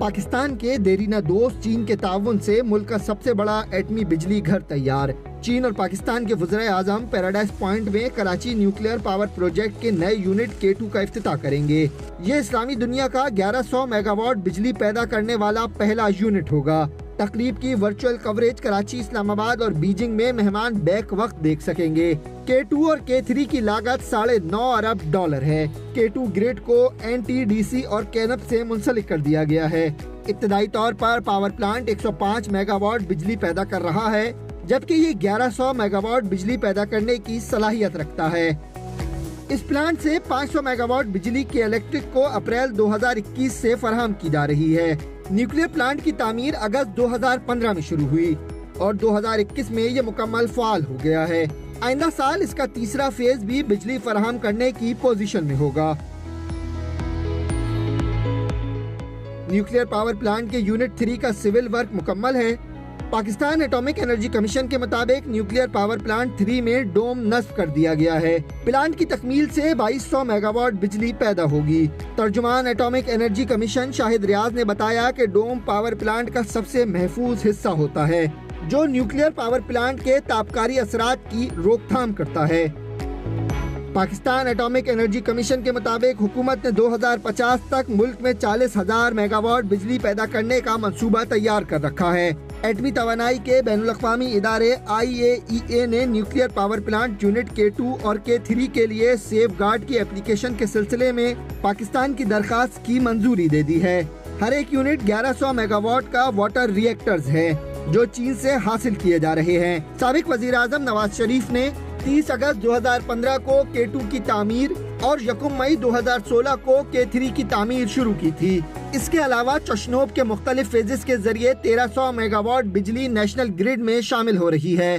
پاکستان کے دیرینہ دوست چین کے تعاون سے ملک کا سب سے بڑا ایٹمی بجلی گھر تیار۔ چین اور پاکستان کے وزرائے اعظم پیراڈائز پوائنٹ میں کراچی نیوکلیئر پاور پروجیکٹ کے نئے یونٹ K2 کا افتتاح کریں گے۔ یہ اسلامی دنیا کا 1100 میگا واٹ بجلی پیدا کرنے والا پہلا یونٹ ہوگا۔ تقریب کی ورچوئل کوریج کراچی، اسلام آباد اور بیجنگ میں مہمان بیک وقت دیکھ سکیں گے۔ K2 اور K3 کی لاگت $9.5 ارب ہے۔ K2 گریڈ کو NTDC اور کینپ سے منسلک کر دیا گیا ہے۔ ابتدائی طور پر پاور پلانٹ 105 میگا واٹ بجلی پیدا کر رہا ہے، جبکہ یہ 1100 میگا واٹ بجلی پیدا کرنے کی صلاحیت رکھتا ہے۔ اس پلانٹ سے 500 میگا واٹ بجلی کے الیکٹرک کو اپریل 2021 سے فراہم کی جا رہی ہے۔ نیوکلیئر پلانٹ کی تعمیر اگست 2015 میں شروع ہوئی اور 2021 میں یہ مکمل فعال ہو گیا ہے۔ آئندہ سال اس کا تیسرا فیز بھی بجلی فراہم کرنے کی پوزیشن میں ہوگا۔ نیوکلیئر پاور پلانٹ کے یونٹ 3 کا سول ورک مکمل ہے۔ پاکستان ایٹامک انرجی کمیشن کے مطابق نیوکلیئر پاور پلانٹ 3 میں ڈوم نصب کر دیا گیا ہے۔ پلانٹ کی تکمیل سے 2200 میگا واٹ بجلی پیدا ہوگی۔ ترجمان ایٹامک انرجی کمیشن شاہد ریاض نے بتایا کہ ڈوم پاور پلانٹ کا سب سے محفوظ حصہ ہوتا ہے، جو نیوکلیئر پاور پلانٹ کے تابکاری اثرات کی روک تھام کرتا ہے۔ پاکستان ایٹامک انرجی کمیشن کے مطابق حکومت نے 2050 تک ملک میں 40,000 میگا واٹ بجلی پیدا کرنے کا منصوبہ تیار کر رکھا ہے۔ ایٹمی توانائی کے بین الاقوامی ادارے IAEA نے nuclear power plant unit K2 اور K3 کے لیے سیف گارڈ کی اپلیکیشن کے سلسلے میں پاکستان کی درخواست کی منظوری دے دی ہے۔ ہر ایک یونٹ 1100 میگا واٹ کا واٹر ری ایکٹرز ہے، جو چین سے حاصل کیے جا رہے ہیں۔ سابق وزیر اعظم نواز شریف نے 30 اگست 2015 کو K2 کی تعمیر اور 1 مئی 2016 کو K3 کی تعمیر شروع کی تھی۔ اس کے علاوہ چشنوب کے مختلف فیزز کے ذریعے 1300 میگا واٹ بجلی نیشنل گریڈ میں شامل ہو رہی ہے۔